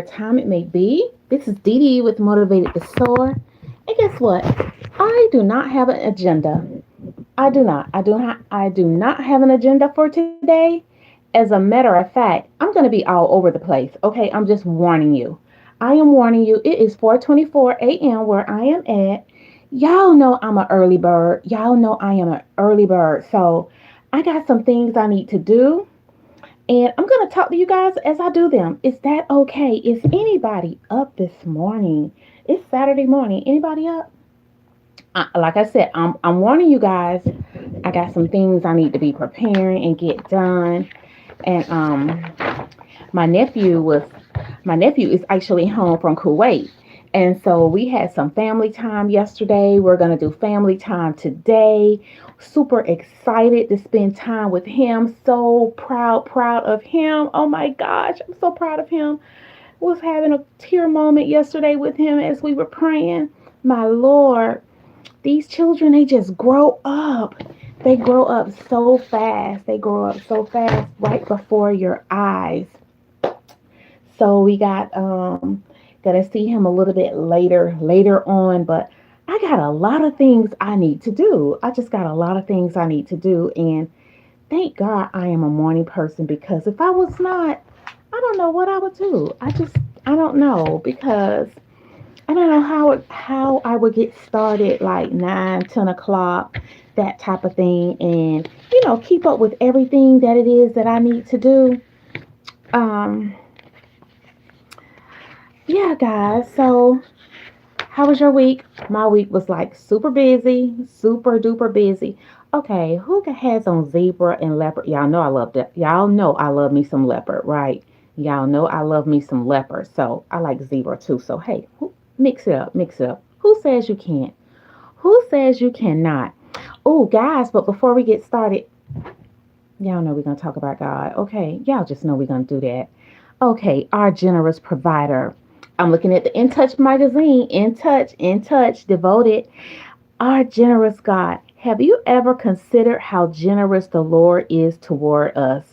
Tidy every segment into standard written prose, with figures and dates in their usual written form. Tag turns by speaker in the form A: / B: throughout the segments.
A: time it may be. This is Dee Dee with Motivated to Soar. And guess what? I do not have an agenda. I do not. I do not have an agenda for today. As a matter of fact, I'm going to be all over the place. Okay, I'm just warning you. I am warning you. It is 4:24 a.m. where I am at. Y'all know I'm an early bird. Y'all know I am an early bird. So, I got some things I need to do. And I'm going to talk to you guys as I do them. Is that okay? Is anybody up this morning? It's Saturday morning. Anybody up? Like I said, I'm warning you guys. I got some things I need to be preparing and get done. And my nephew was my nephew is actually home from Kuwait. And so we had some family time yesterday. We're going to do family time today. Super excited to spend time with him. So proud of him. Oh my gosh, I'm so proud of him. Was having a tear moment yesterday with him as we were praying. My Lord, these children, they just grow up. They grow up so fast. They grow up so fast right before your eyes. So we got gonna see him a little bit later on, but I got a lot of things I need to do. I just got a lot of things I need to do, and thank God I am a morning person, because if I was not, I don't know what I would do. I don't know, because I don't know how I would get started like 9, 10 o'clock, that type of thing, and keep up with everything that it is that I need to do. Um, yeah, guys. So how was your week? My week was like super busy, super duper busy. Okay, who has on zebra and leopard? Y'all know I love that. Y'all know I love me some leopard, right? Y'all know I love me some leopard. So I like zebra too. So hey, mix it up, mix it up. Who says you can't? Who says you cannot? Oh, guys, but before we get started, y'all know we're going to talk about God. Okay, y'all just know we're going to do that. Okay, our generous provider. I'm looking at the In Touch magazine. In Touch, devoted. Our generous God. Have you ever considered how generous the Lord is toward us?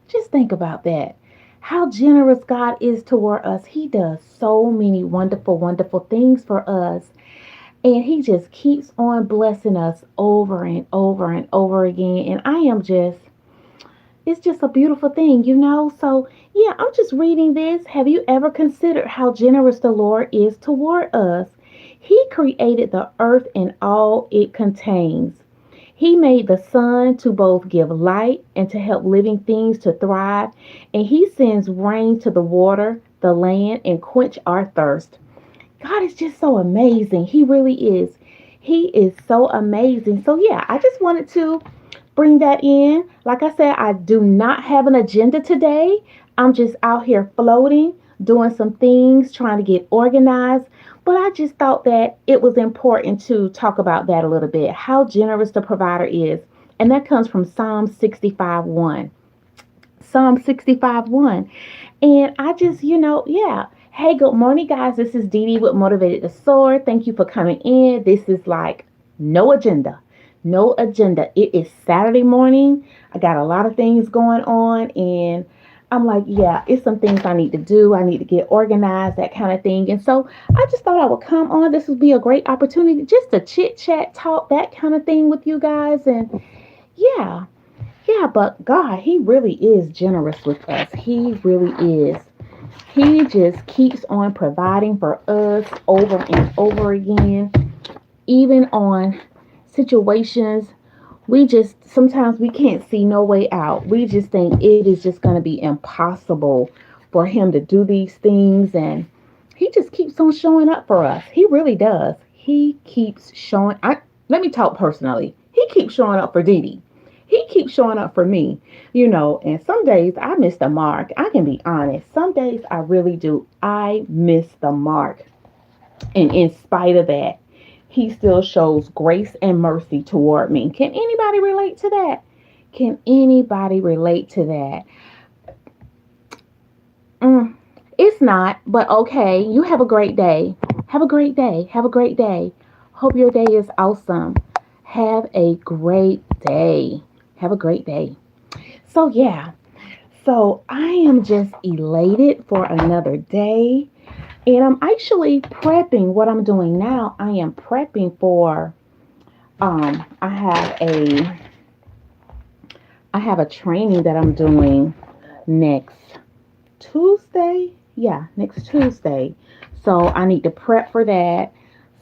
A: Just think about that. How generous God is toward us. He does so many wonderful, wonderful things for us. And He just keeps on blessing us over and over and over again. And it's just a beautiful thing. So, yeah, I'm just reading this. Have you ever considered how generous the Lord is toward us? He created the earth and all it contains. He made the sun to both give light and to help living things to thrive. And He sends rain to the water, the land, and quench our thirst. God is just so amazing. He really is. He is so amazing. So, yeah, I just wanted to bring that in. Like I said, I do not have an agenda today. I'm just out here floating, doing some things, trying to get organized. But I just thought that it was important to talk about that a little bit, how generous the provider is. And that comes from Psalm 65:1. Psalm 65:1. And I just, yeah. Hey, good morning, guys. This is Dee Dee with Motivated to Soar. Thank you for coming in. This is like no agenda. No agenda. It is Saturday morning. I got a lot of things going on, and I'm like, yeah, it's some things I need to do. I need to get organized, that kind of thing. And so I just thought I would come on. This would be a great opportunity just to chit chat, talk, that kind of thing with you guys. And yeah, yeah, but God, He really is generous with us. He really is. He just keeps on providing for us over and over again, even on situations we just sometimes we can't see no way out. We just think it is just going to be impossible for Him to do these things, and He just keeps on showing up for us. He really does. He keeps showing. Let me talk personally. He keeps showing up for Dee Dee. He keeps showing up for me. And some days I miss the mark. I can be honest. Some days I really do. I miss the mark. And in spite of that, He still shows grace and mercy toward me. Can anybody relate to that? Can anybody relate to that? Mm, it's not, but okay. You have a great day. Have a great day. Have a great day. Hope your day is awesome. Have a great day. Have a great day. So, yeah. So I am just elated for another day. And I'm actually prepping what I'm doing now. I am prepping for I have a training that I'm doing next Tuesday. Yeah, next Tuesday. So I need to prep for that.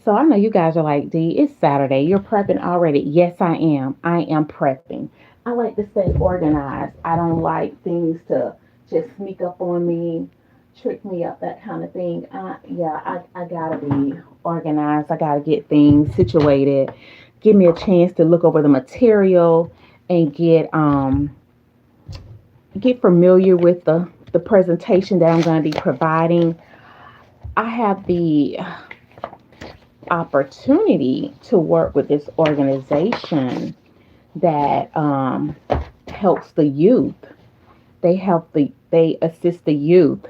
A: So I know you guys are like, D, it's Saturday. You're prepping already. Yes, I am. I am prepping. I like to stay organized. I don't like things to just sneak up on me, trick me up, that kind of thing. I gotta be organized. I gotta get things situated. Give me a chance to look over the material and get familiar with the presentation that I'm going to be providing. I have the opportunity to work with this organization that helps the youth. They assist the youth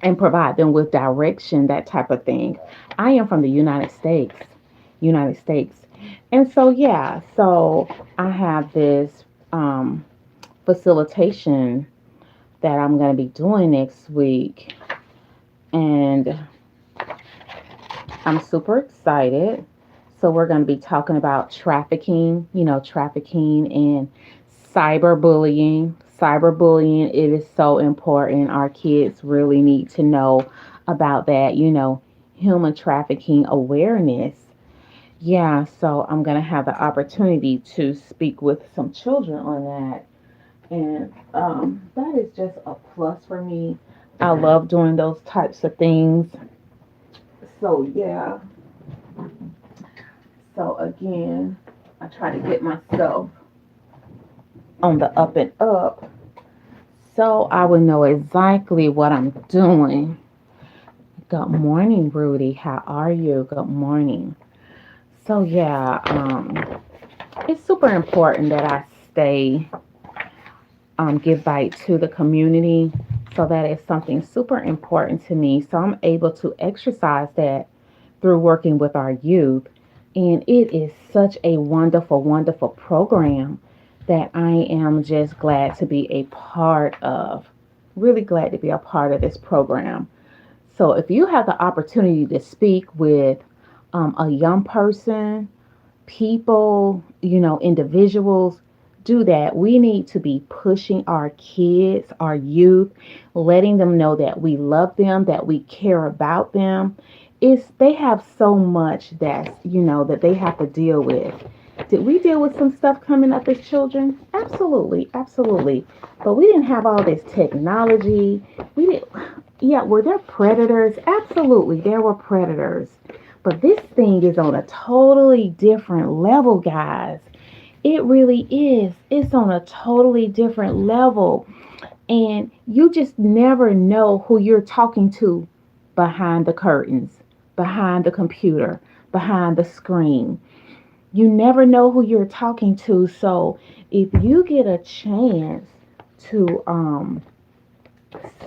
A: and provide them with direction, that type of thing. I am from the United States, and so yeah, so I have this facilitation that I'm going to be doing next week, and I'm super excited. So we're going to be talking about trafficking, trafficking and cyberbullying. Cyberbullying, it is so important. Our kids really need to know about that, human trafficking awareness. Yeah, so I'm going to have the opportunity to speak with some children on that. And that is just a plus for me. I love doing those types of things. So, yeah. So again, I try to get myself on the up and up so I would know exactly what I'm doing. Good morning, Rudy. How are you? Good morning. So yeah, it's super important that I stay give back to the community. So that is something super important to me. So I'm able to exercise that through working with our youth. And it is such a wonderful, wonderful program that I am just glad to be a part of. Really glad to be a part of this program. So if you have the opportunity to speak with a young person, people, individuals, do that. We need to be pushing our kids, our youth, letting them know that we love them, that we care about them. They have so much that they have to deal with. Did we deal with some stuff coming up as children? Absolutely, absolutely. But we didn't have all this technology. We didn't. Yeah, were there predators? Absolutely, there were predators. But this thing is on a totally different level, guys. It really is. It's on a totally different level. And you just never know who you're talking to behind the curtains, behind the computer, behind the screen. You never know who you're talking to. So if you get a chance to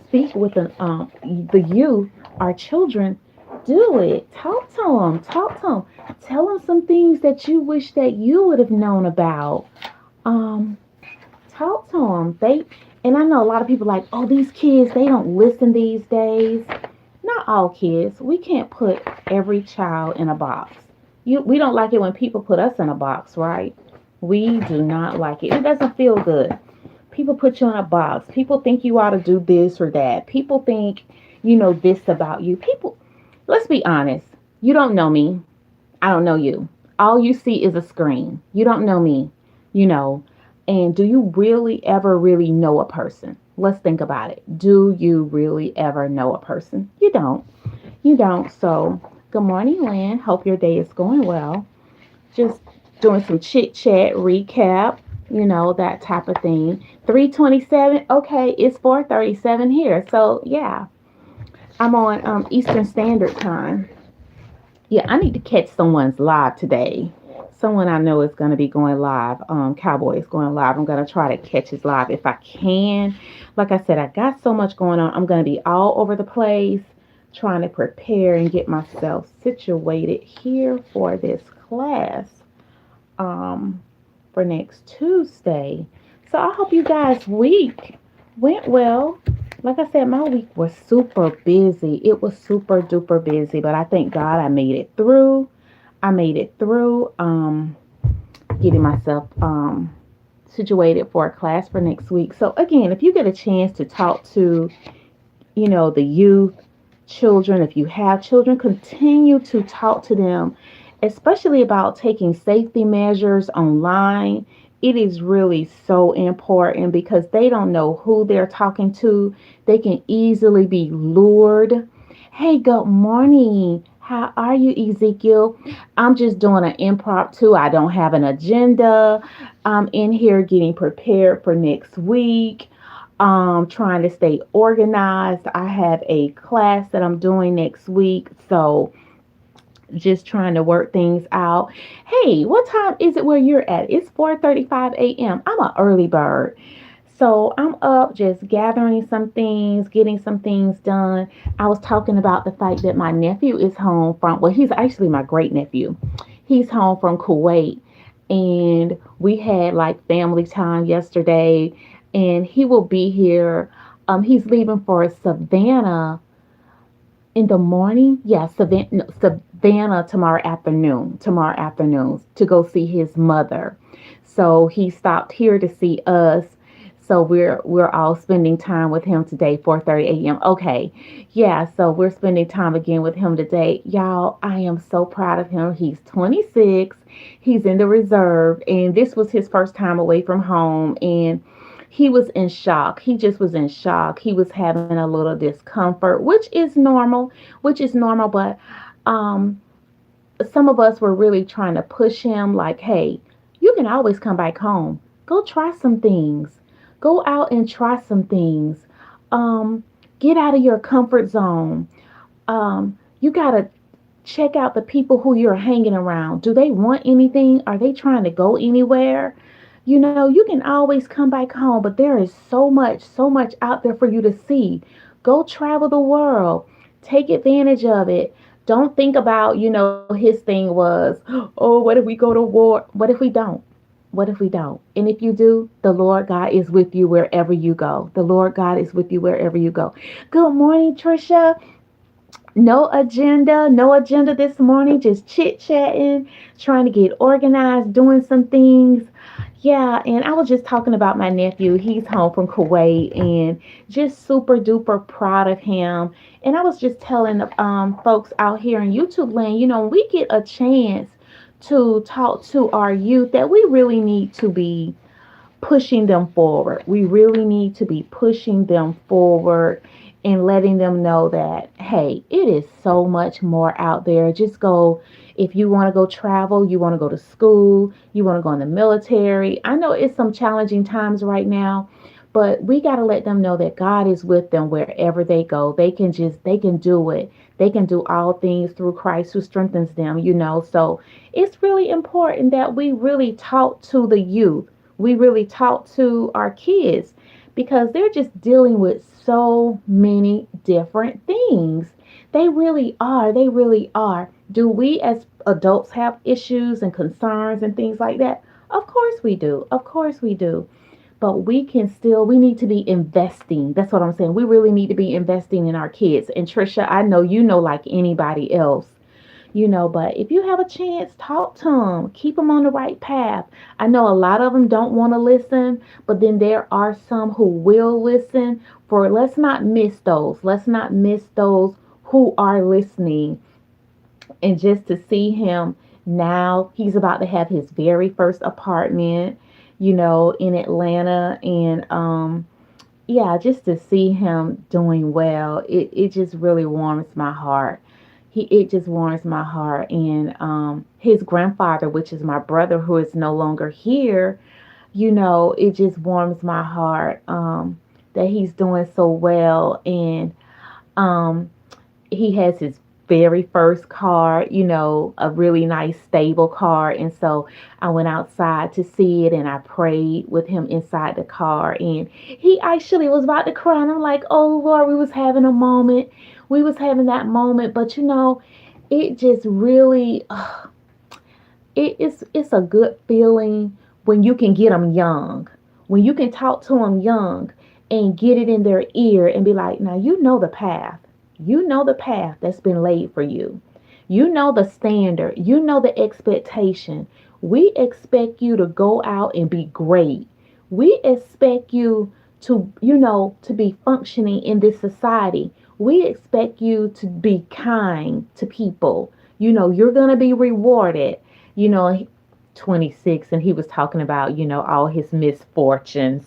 A: speak with the youth, our children, do it. Talk to them. Talk to them. Tell them some things that you wish that you would have known about. Um, Talk to them. And I know a lot of people like, oh, these kids, they don't listen these days. Not all kids. We can't put every child in a box. We don't like it when people put us in a box, right? We do not like it. It doesn't feel good. People put you in a box. People think you ought to do this or that. People think, this about you. Let's be honest. You don't know me. I don't know you. All you see is a screen. You don't know me, you know. And do you really ever really know a person? Let's think about it. Do you really ever know a person? You don't. You don't. So, good morning, Lynn. Hope your day is going well. Just doing some chit chat, recap, that type of thing. 3:27. Okay, it's 4:37 here. So, yeah, I'm on Eastern Standard Time. Yeah, I need to catch someone's live today. Someone I know is going to be going live. Cowboy is going live. I'm going to try to catch his live if I can. Like I said, I got so much going on. I'm going to be all over the place trying to prepare and get myself situated here for this class um, for next Tuesday. So I hope you guys' week Went well. Like I said, my week was super busy. It was super duper busy, but I thank God I made it through. I made it through. Getting myself situated for a class for next week. So again, if you get a chance to talk to, the youth, children, if you have children, continue to talk to them, especially about taking safety measures online. It is really so important because they don't know who they're talking to. They can easily be lured. Hey, good morning. How are you, Ezekiel? I'm just doing an impromptu. I don't have an agenda. I'm in here getting prepared for next week, trying to stay organized. I have a class that I'm doing next week, so just trying to work things out. Hey, what time is it where you're at? It's 4:35 a.m. I'm an early bird. So I'm up just gathering some things, getting some things done. I was talking about the fact that my nephew is home from, well, he's actually my great nephew. He's home from Kuwait, and we had like family time yesterday, and he will be here. He's leaving for Savannah in the morning. Yeah, Savannah, no, Savannah tomorrow afternoon. Tomorrow afternoon to go see his mother. So he stopped here to see us. So we're all spending time with him today, 4:30 a.m. Okay, yeah. So we're spending time again with him today, y'all. I am so proud of him. He's 26. He's in the reserve, and this was his first time away from home, and he was in shock. He just was in shock. He was having a little discomfort, which is normal, but um some of us were really trying to push him like, "Hey, you can always come back home. Go try some things. Go out and try some things. Um get out of your comfort zone. You got to check out the people who you're hanging around. Do they want anything? Are they trying to go anywhere? You can always come back home, but there is so much out there for you to see. Go travel the world. Take advantage of it. Don't think about, his thing was, oh, what if we go to war? What if we don't? What if we don't? And if you do, the Lord God is with you wherever you go. The Lord God is with you wherever you go. Good morning, Trisha. No agenda this morning, just chit chatting, trying to get organized, doing some things. Yeah, and I was just talking about my nephew. He's home from Kuwait and just super duper proud of him. And I was just telling folks out here in YouTube land, when we get a chance to talk to our youth, that we really need to be pushing them forward. We really need to be pushing them forward and letting them know that, hey, it is so much more out there. Just go, if you want to go travel, you want to go to school, you want to go in the military. I know it's some challenging times right now, but we got to let them know that God is with them wherever they go. They can do it. They can do all things through Christ who strengthens them. So it's really important that we really talk to the youth. We really talk to our kids because they're just dealing with so many different things. They really are. They really are. Do we as adults have issues and concerns and things like that? Of course we do. Of course we do. But we need to be investing. That's what I'm saying. We really need to be investing in our kids. And Trisha, I know like anybody else, but if you have a chance, talk to them, keep them on the right path. I know a lot of them don't want to listen, but then there are some who will listen. For let's not miss those. Let's not miss those who are listening. And just to see him now, he's about to have his very first apartment, in Atlanta. And yeah, just to see him doing well, it just really warms my heart. It just warms my heart. And his grandfather, which is my brother who is no longer here, it just warms my heart that he's doing so well. And um he has his very first car, a really nice stable car. And so I went outside to see it and I prayed with him inside the car. And he actually was about to cry. And I'm like, oh Lord, we was having a moment. We was having that moment. But it just really, it's a good feeling when you can get them young, when you can talk to them young and get it in their ear and be like, now you know the path. You know the path that's been laid for you. You know the standard. You know the expectation. We expect you to go out and be great. We expect you to, to be functioning in this society. We expect you to be kind to people. You're going to be rewarded. You know, 26, and he was talking about, all his misfortunes.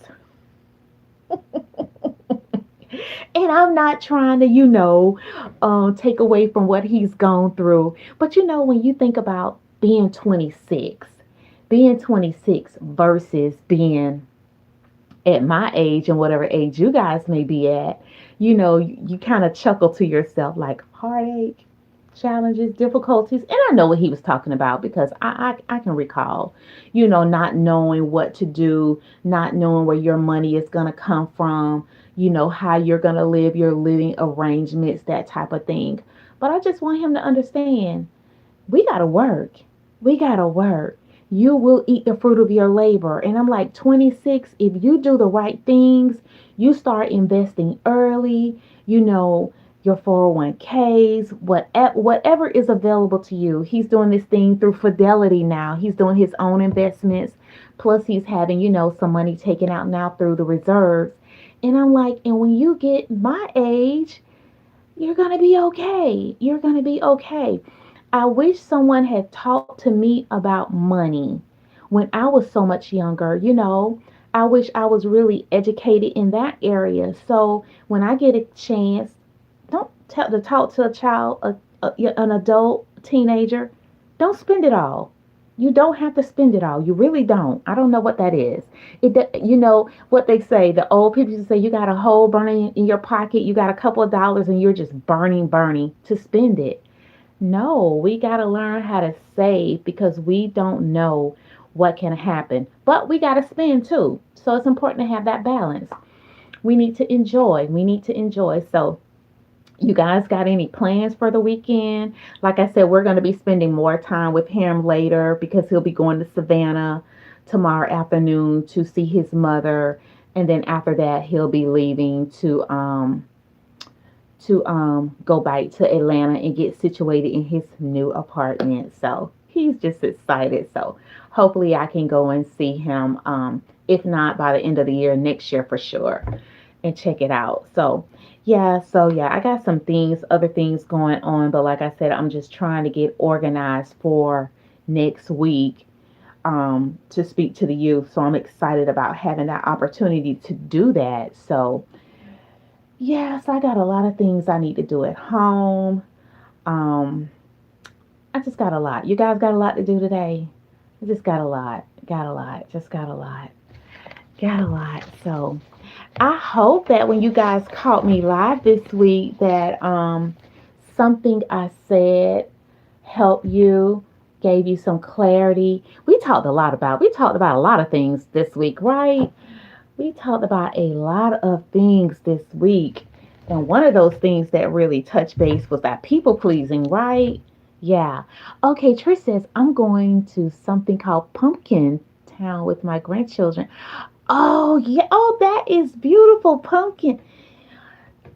A: And I'm not trying to, take away from what he's gone through. But when you think about being 26 versus being at my age and whatever age you guys may be at, you kind of chuckle to yourself like heartache, challenges, difficulties. And I know what he was talking about because I can recall, not knowing what to do, not knowing where your money is going to come from, how you're going to live your living arrangements, that type of thing. But I just want him to understand we got to work. We got to work. You will eat the fruit of your labor. And I'm like, 26, if you do the right things, you start investing early, your 401ks, whatever is available to you. He's doing this thing through Fidelity now. He's doing his own investments. Plus, he's having, some money taken out now through the reserves. And I'm like, and when you get my age, you're going to be okay. You're going to be okay. I wish someone had talked to me about money when I was so much younger. I wish I was really educated in that area. So when I get a chance, don't tell to talk to a child, an adult, teenager. Don't spend it all. You don't have to spend it all. You really don't. I don't know what that is. What they say. The old people used to say you got a hole burning in your pocket. You got a couple of dollars, and you're just burning to spend it. No, we got to learn how to save because we don't know what can happen. But we got to spend too. So it's important to have that balance. We need to enjoy. We need to enjoy. So, you guys got any plans for the weekend? Like I said, we're going to be spending more time with him later because he'll be going to Savannah tomorrow afternoon to see his mother. And then after that, he'll be leaving to go back to Atlanta and get situated in his new apartment. So he's just excited. So hopefully I can go and see him. If not by the end of the year, next year for sure, and check it out. So yeah, I got some things, other things going on, but like I said, I'm just trying to get organized for next week to speak to the youth. So I'm excited about having that opportunity to do that. So yes, I got a lot of things I need to do at home. Um, I just got a lot. You guys got a lot to do today. I just got a lot. Got a lot. Just got a lot. Got a lot. So I hope that when you guys caught me live this week that something I said helped you, gave you some clarity. We talked about a lot of things this week, right? We talked about a lot of things this week. And one of those things that really touched base was that people pleasing, right? Yeah. Okay, Trish says, I'm going to something called Pumpkin Town with my grandchildren. Oh, yeah. Oh, that is beautiful. Pumpkin.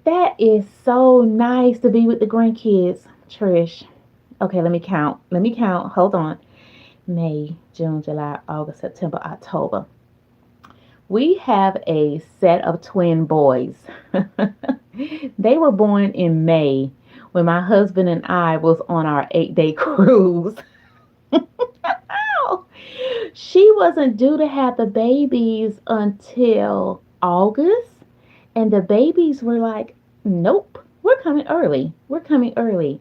A: That is so nice to be with the grandkids, Trish. Okay, let me count. Let me count. Hold on. May, June, July, August, September, October. We have a set of twin boys. They were born in May when my husband and I was on our 8-day cruise. She wasn't due to have the babies until August. And the babies were like, nope, we're coming early. We're coming early.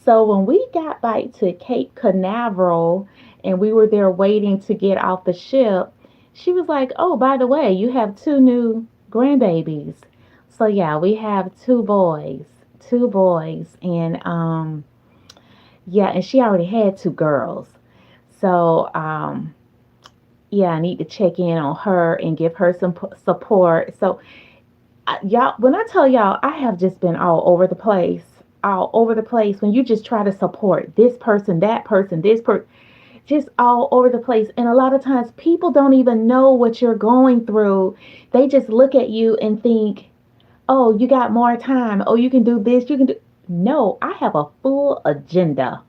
A: So when we got back to Cape Canaveral and we were there waiting to get off the ship, she was like, oh, by the way, you have two new grandbabies. So yeah, we have two boys. Two boys. And yeah, and she already had two girls. So yeah, I need to check in on her and give her some support. So y'all, when I tell y'all, I have just been all over the place. All over the place. When you just try to support this person, that person, this person, just all over the place. And a lot of times people don't even know what you're going through. They just look at you and think, oh, you got more time. Oh, you can do this. You can do. No, I have a full agenda.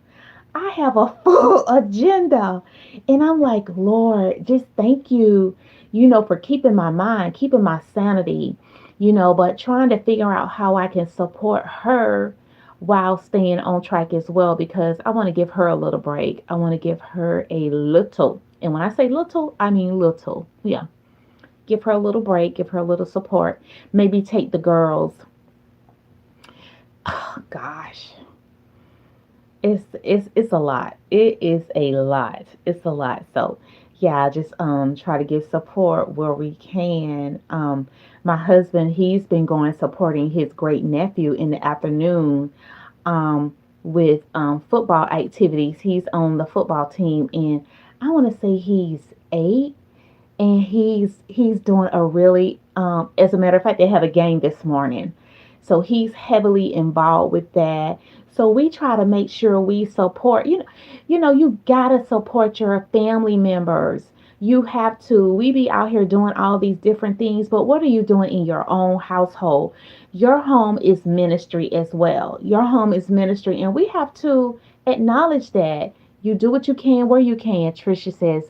A: I have a full agenda. And I'm like, Lord, just thank you, for keeping my mind, keeping my sanity, but trying to figure out how I can support her while staying on track as well, because I want to give her a little break. I want to give her a little. And when I say little, I mean little. Yeah. Give her a little break, give her a little support. Maybe take the girls. Oh, gosh, it's a lot. It is a lot. It's a lot. So yeah, just try to give support where we can. My husband, he's been going supporting his great nephew in the afternoon with football activities. He's on the football team, and I want to say he's 8, and he's doing a really as a matter of fact, they have a game this morning, so he's heavily involved with that. So we try to make sure we support, you gotta support your family members. You have to. We be out here doing all these different things, but what are you doing in your own household? Your home is ministry as well. Your home is ministry, and we have to acknowledge that. You do what you can where you can. Trisha says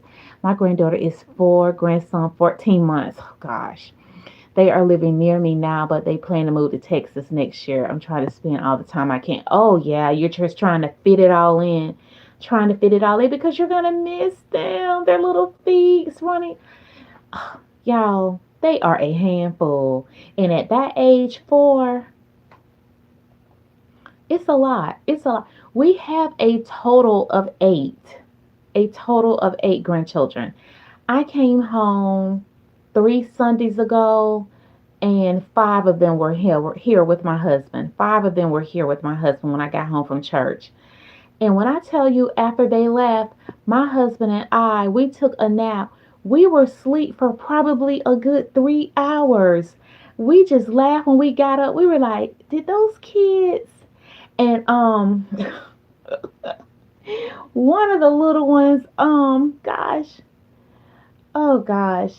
A: my granddaughter is 4, grandson 14 months. Oh, gosh. They are living near me now, but they plan to move to Texas next year. I'm trying to spend all the time I can. Oh, yeah, you're just trying to fit it all in. Trying to fit it all in because you're going to miss them. Their little feet running. Oh, y'all, they are a handful. And at that age, 4, it's a lot. It's a lot. We have a total of 8. A total of 8 grandchildren. I came home 3 Sundays ago, and 5 of them were here with my husband. 5 of them were here with my husband when I got home from church. And when I tell you, after they left, my husband and I, we took a nap. We were asleep for probably a good 3 hours. We just laughed when we got up. We were like, did those kids? And one of the little ones, gosh, oh gosh,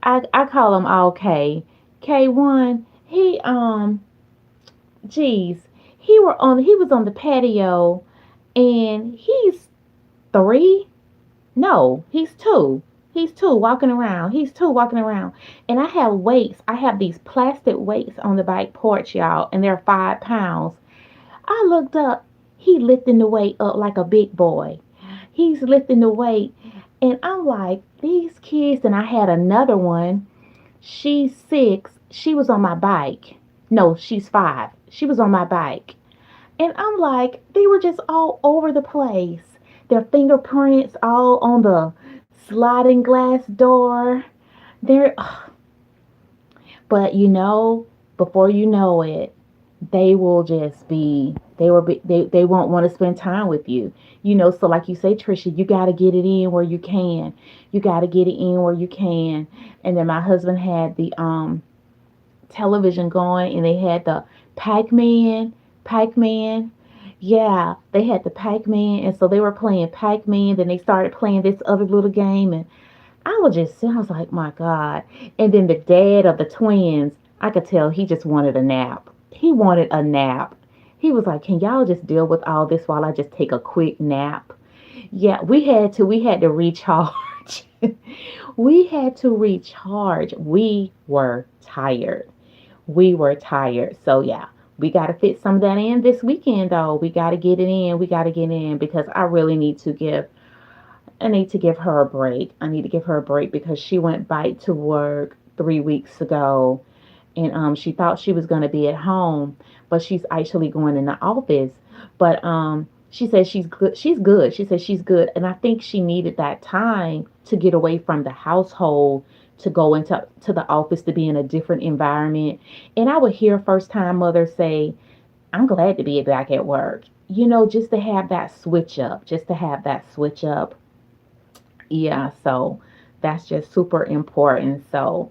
A: I call him all K. K1. Geez, he was on the patio, and he's 3. No, he's 2. He's 2 walking around. He's 2 walking around. And I have weights. I have these plastic weights on the back porch, y'all, and they're 5 pounds. I looked up. He lifting the weight up like a big boy. He's lifting the weight. And I'm like, these kids. And I had another one. She's 6. She was on my bike. No, she's 5. She was on my bike. And I'm like, they were just all over the place. Their fingerprints all on the sliding glass door. They're, but before you know it, they will just be, they won't want to spend time with you. So like you say, Trisha, you got to get it in where you can. You got to get it in where you can. And then my husband had the television going, and they had the Pac-Man. Yeah, they had the Pac-Man, and so they were playing Pac-Man. Then they started playing this other little game, and I was like, my God. And then the dad of the twins, I could tell he just wanted a nap. He wanted a nap. He was like, can y'all just deal with all this while I just take a quick nap? Yeah, we had to recharge. We had to recharge. We were tired. We were tired. So yeah, we got to fit some of that in this weekend though. We got to get it in. We got to get in because I need to give her a break. I need to give her a break because she went back to work 3 weeks ago, and she thought she was going to be at home, but she's actually going in the office. But she says she's good. She's good. She says she's good, and I think she needed that time to get away from the household, to go to the office, to be in a different environment. And I would hear first time mothers say, "I'm glad to be back at work." Just to have that switch up, just to have that switch up. Yeah, so that's just super important. So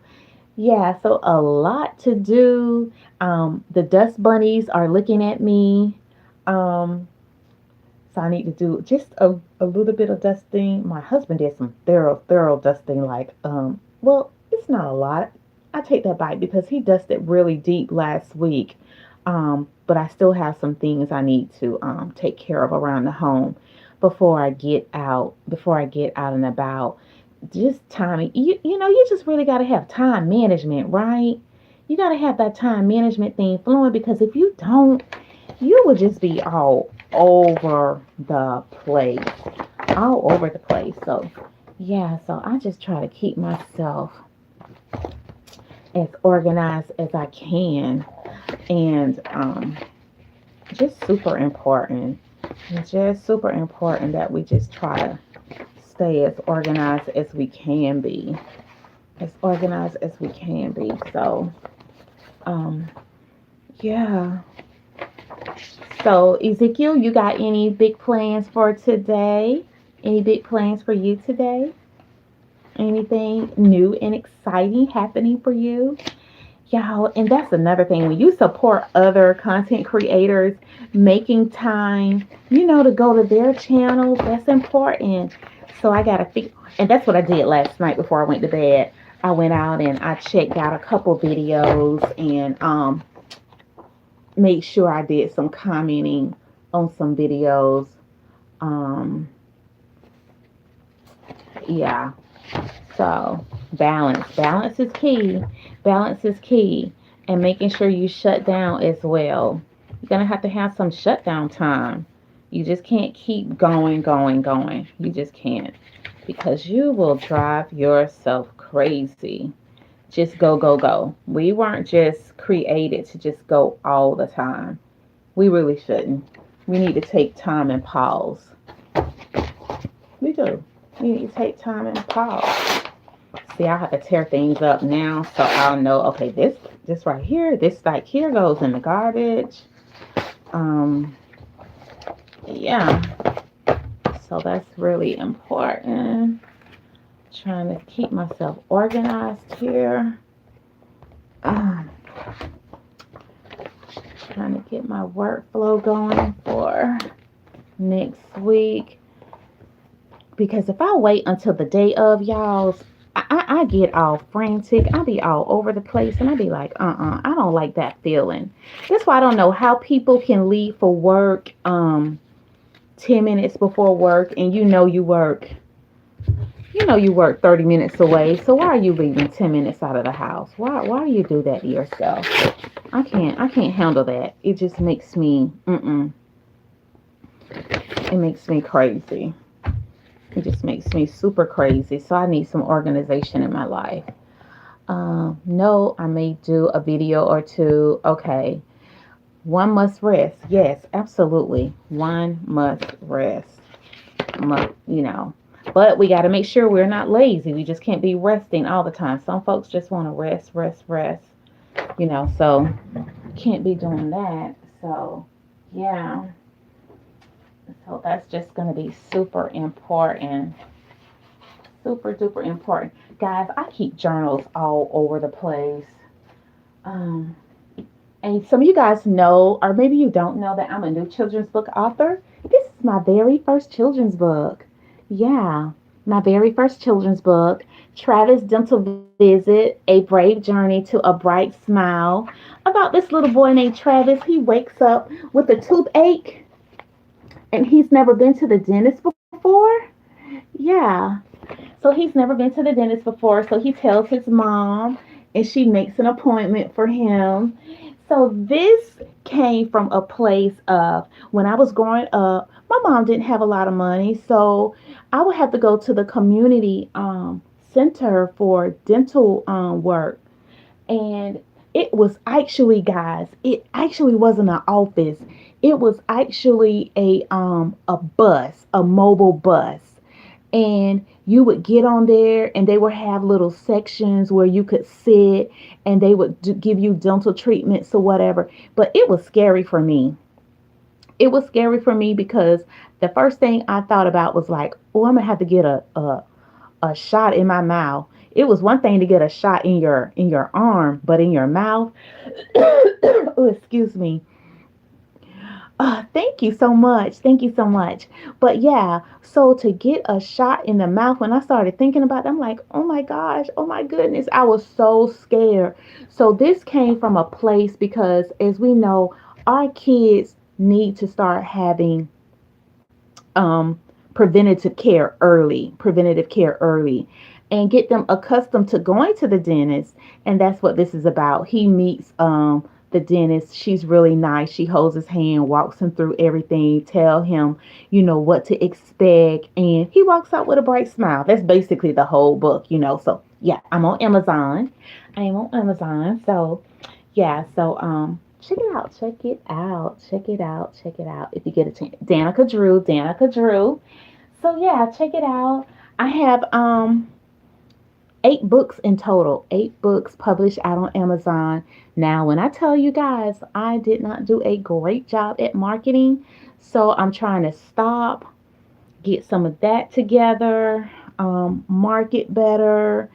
A: yeah, so a lot to do. The dust bunnies are looking at me. Um, So I need to do just a little bit of dusting. My husband did some thorough dusting, like, well, it's not a lot. I take that back because he dusted really deep last week. But I still have some things I need to take care of around the home before I get out and about. Just time, you just really got to have time management, right? You got to have that time management thing flowing, because if you don't, you will just be over the place, all over the place. So, yeah, so I just try to keep myself as organized as I can, and just super important. It's just super important that we just try to stay as organized as we can be, as organized as we can be. So, um, yeah. So, Ezekiel, you got any big plans for today? Any big plans for you today? Anything new and exciting happening for you? Y'all, and that's another thing. When you support other content creators, making time, to go to their channels, that's important. So I got to think, and that's what I did last night before I went to bed. I went out and I checked out a couple videos, and made sure I did some commenting on some videos. Um, yeah. So balance is key. Balance is key, and making sure you shut down as well. You're gonna have to have some shutdown time. You just can't keep going. You just can't, because you will drive yourself crazy. Just go. We weren't just created to just go all the time. We really shouldn't. We need to take time and pause. We do. We need to take time and pause. See, I have to tear things up now, so I'll know, okay, this right here, this like here goes in the garbage. Um, yeah. So that's really important. Trying to keep myself organized here. Um, Trying to get my workflow going for next week. Because if I wait until the day of, y'all's, I get all frantic. I be all over the place, and I be like, I don't like that feeling. That's why I don't know how people can leave for work 10 minutes before work, and you work 30 minutes away. So why are you leaving 10 minutes out of the house? Why do you do that to yourself? I can't handle that. It just makes me it makes me crazy. It just makes me super crazy. So I need some organization in my life. No, I may do a video or two. Okay. One must rest. Yes, absolutely. One must rest. But we got to make sure we're not lazy. We just can't be resting all the time. Some folks just want to rest. So can't be doing that. So, yeah. So that's just going to be super important. Super duper important. Guys, I keep journals all over the place. Um, and some of you guys know, or maybe you don't know, that I'm a new children's book author. This is my very first children's book. Yeah, my very first children's book, Travis Dental Visit, A Brave Journey to a Bright Smile. About this little boy named Travis. He wakes up with a toothache, and he's never been to the dentist before. Yeah. So he's never been to the dentist before. So he tells his mom, and she makes an appointment for him. So this came from a place of, when I was growing up, my mom didn't have a lot of money. So I would have to go to the community center for dental work. And it was actually, guys, it actually wasn't an office. It was actually a bus, a mobile bus. And you would get on there, and they would have little sections where you could sit, and they would give you dental treatments or whatever. But it was scary for me. It was scary for me because the first thing I thought about was like, oh, I'm gonna have to get a shot in my mouth. It was one thing to get a shot in your arm, but in your mouth, oh, excuse me. Thank you so much. Thank you so much. But yeah, so to get a shot in the mouth, when I started thinking about it, I'm like, oh my gosh, oh my goodness, I was so scared. So this came from a place because, as we know, our kids need to start having um, preventative care early, and get them accustomed to going to the dentist. And that's what this is about. He meets the dentist. She's really nice. She holds his hand, walks him through everything, tell him, what to expect, and he walks out with a bright smile. That's basically the whole book. So yeah, I'm on Amazon. I am on Amazon. So yeah, so check it out, check it out, check it out, check it out. If you get a chance, Danica Drew, Danica Drew. So yeah, check it out. I have 8 books in total, 8 books published out on Amazon. Now, when I tell you guys, I did not do a great job at marketing, so I'm trying to stop, get some of that together, market better,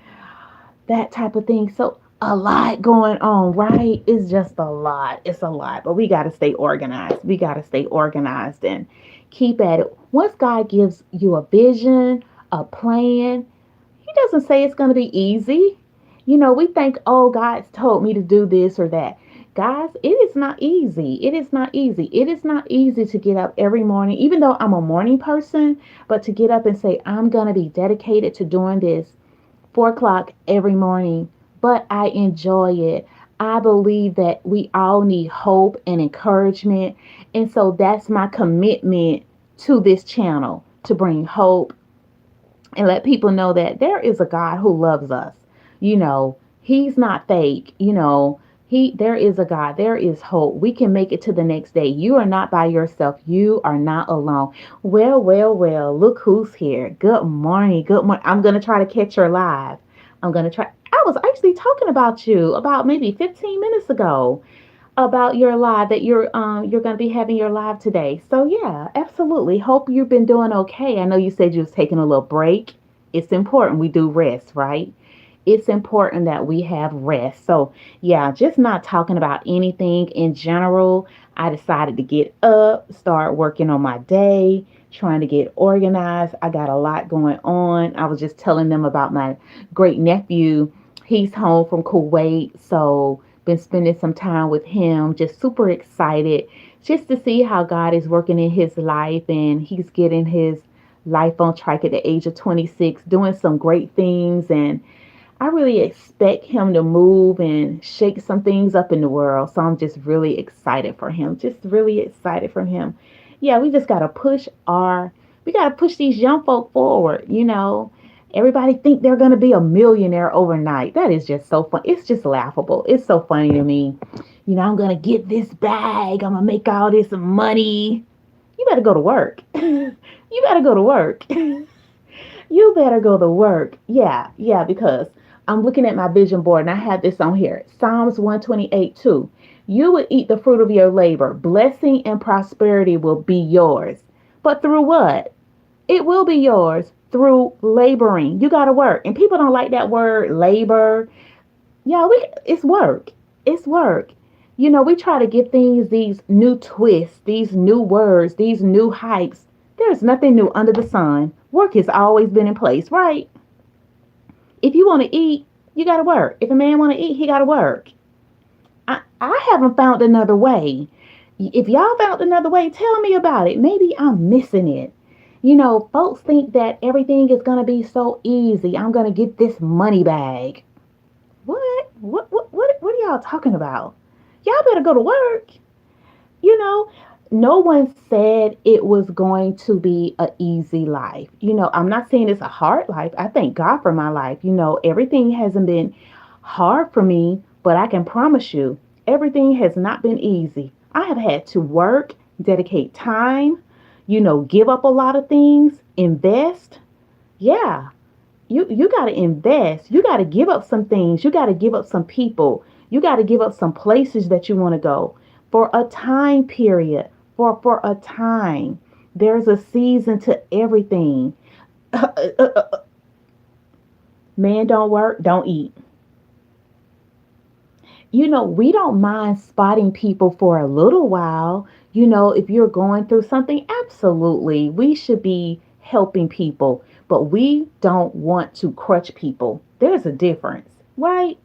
A: that type of thing. So a lot going on, right? It's just a lot. It's a lot. But we got to stay organized. We got to stay organized and keep at it. Once God gives you a vision, a plan, He doesn't say it's going to be easy. We think, oh, God's told me to do this or that. Guys, it is not easy. It is not easy. It is not easy to get up every morning, even though I'm a morning person, but to get up and say, I'm going to be dedicated to doing this 4 o'clock every morning, but I enjoy it. I believe that we all need hope and encouragement. And so that's my commitment to this channel, to bring hope and let people know that there is a God who loves us. He's not fake. There is a God. There is hope. We can make it to the next day. You are not by yourself. You are not alone. Well, well, well, look who's here. Good morning. Good morning. I'm going to try to catch her live. I'm going to try. I was actually talking about you about maybe 15 minutes ago, about your live, that you're going to be having your live today. So yeah, absolutely. Hope you've been doing okay. I know you said you was taking a little break. It's important we do rest, right? It's important that we have rest. So yeah, just not talking about anything in general. I decided to get up, start working on my day, trying to get organized. I got a lot going on. I was just telling them about my great nephew. He's home from Kuwait, so been spending some time with him. Just super excited just to see how God is working in his life, and he's getting his life on track at the age of 26, doing some great things. And I really expect him to move and shake some things up in the world. So I'm just really excited for him. Just really excited for him. Yeah, we gotta push these young folk forward. Everybody think they're gonna be a millionaire overnight. That is just so fun. It's just laughable. It's so funny to me. I'm gonna get this bag. I'm gonna make all this money. You better go to work. You better go to work. You better go to work. Yeah, yeah, because I'm looking at my vision board and I have this on here. Psalms 128 2. You will eat the fruit of your labor. Blessing and prosperity will be yours. But through what? It will be yours through laboring. You got to work. And people don't like that word labor. Yeah, it's work. It's work. We try to give things these new twists, these new words, these new hypes. There's nothing new under the sun. Work has always been in place, right? If you want to eat, you got to work. If a man want to eat, he got to work. I haven't found another way. If y'all found another way, tell me about it. Maybe I'm missing it. Folks think that everything is going to be so easy. I'm going to get this money bag. What? What are y'all talking about? Y'all better go to work. You know, no one said it was going to be an easy life. I'm not saying it's a hard life. I thank God for my life. Everything hasn't been hard for me, but I can promise you, everything has not been easy. I have had to work, dedicate time, give up a lot of things, invest. Yeah, you got to invest. You got to give up some things. You got to give up some people. You got to give up some places that you want to go for a time period. For a time, there's a season to everything. Man don't work, don't eat. We don't mind spotting people for a little while. If you're going through something, absolutely, we should be helping people, but we don't want to crutch people. There's a difference, right?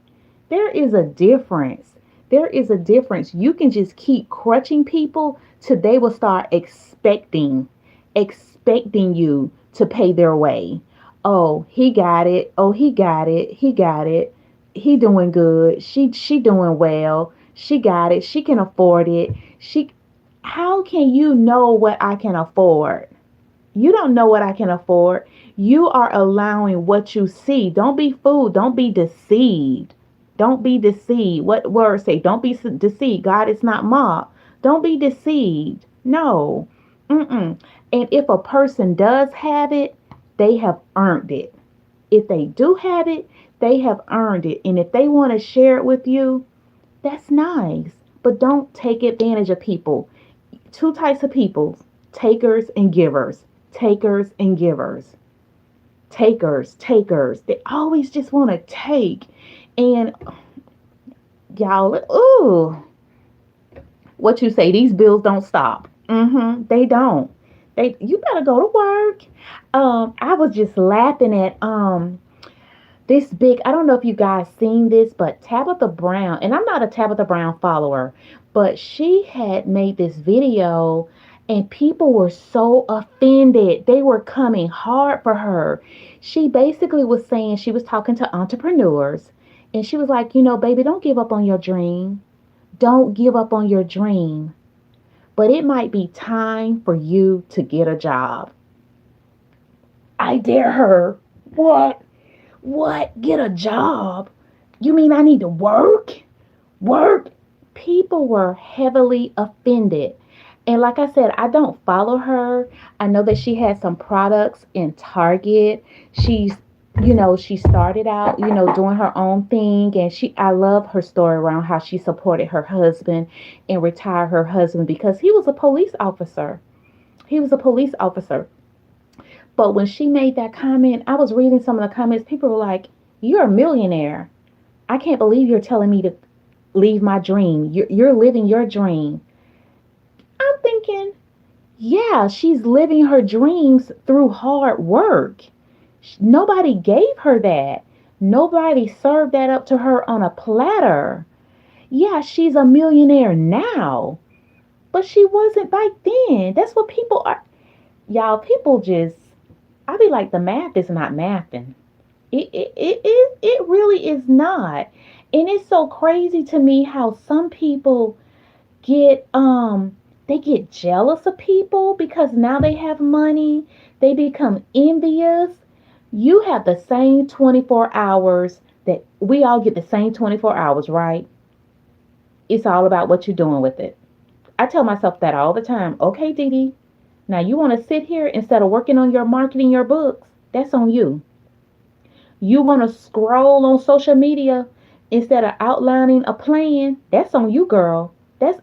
A: There is a difference. There is a difference. You can just keep crutching people till they will start expecting you to pay their way. Oh, he got it. Oh, he got it. He got it. He doing good. She doing well. She got it. She can afford it. She How can you know what I can afford? You don't know what I can afford. You are allowing what you see. Don't be fooled. Don't be deceived. Don't be deceived. What words say? Don't be deceived. God is not mocked. Don't be deceived. No. Mm-mm. And if a person does have it, they have earned it. If they do have it, they have earned it. And if they want to share it with you, that's nice. But don't take advantage of people. Two types of people: takers and givers. Takers and givers. Takers. They always just want to take. And y'all, ooh, what you say, these bills don't stop. They don't. You better go to work. I was just laughing at this big, I don't know if you guys seen this, but Tabitha Brown, and I'm not a Tabitha Brown follower, but she had made this video and people were so offended. They were coming hard for her. She basically was saying, she was talking to entrepreneurs, and she was like, baby, don't give up on your dream. Don't give up on your dream. But it might be time for you to get a job. I dare her. What? What? Get a job? You mean I need to work? Work? People were heavily offended. And like I said, I don't follow her. I know that she has some products in Target. She started out, doing her own thing. And I love her story around how she supported her husband and retired her husband because he was a police officer. He was a police officer. But when she made that comment, I was reading some of the comments. People were like, "You're a millionaire. I can't believe you're telling me to leave my dream. You're living your dream." I'm thinking, yeah, she's living her dreams through hard work. Nobody gave her that. Nobody served that up to her on a platter. Yeah, she's a millionaire now, but she wasn't back then. That's what people are. Y'all, people just, I be like, the math is not mathing. It really is not. And it's so crazy to me how some people get they get jealous of people because now they have money. They become envious. You have the same 24 hours that we all get, the same 24 hours, right? It's all about what you're doing with it. I tell myself that all the time. Okay, Dee Dee, now you want to sit here instead of working on your marketing, your books, that's on you. You want to scroll on social media instead of outlining a plan, that's on you, girl. That's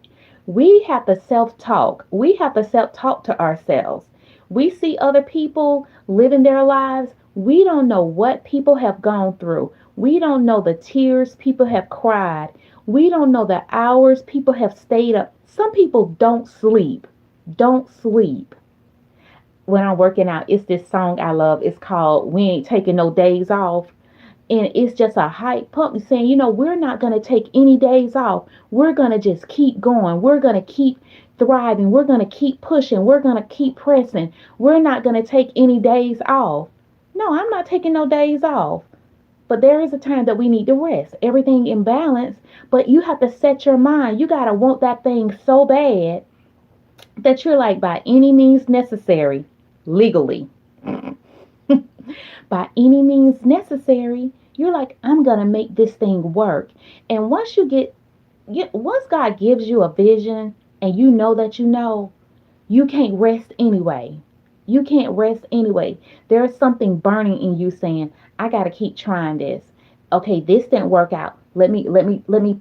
A: We have to self-talk. We have to self-talk to ourselves. We see other people living their lives. We don't know what people have gone through. We don't know the tears people have cried. We don't know the hours people have stayed up. Some people don't sleep. Don't sleep. When I'm working out, it's this song I love. It's called "We Ain't Taking No Days Off." And it's just a hype pump saying, we're not going to take any days off. We're going to just keep going. We're going to keep thriving. We're going to keep pushing. We're going to keep pressing. We're not going to take any days off. No, I'm not taking no days off. But there is a time that we need to rest. Everything in balance. But you have to set your mind. You got to want that thing so bad that you're like, by any means necessary, legally, by any means necessary, you're like, I'm going to make this thing work. And once God gives you a vision and you know that you can't rest anyway. You can't rest anyway. There's something burning in you saying, I got to keep trying this. Okay, this didn't work out. Let me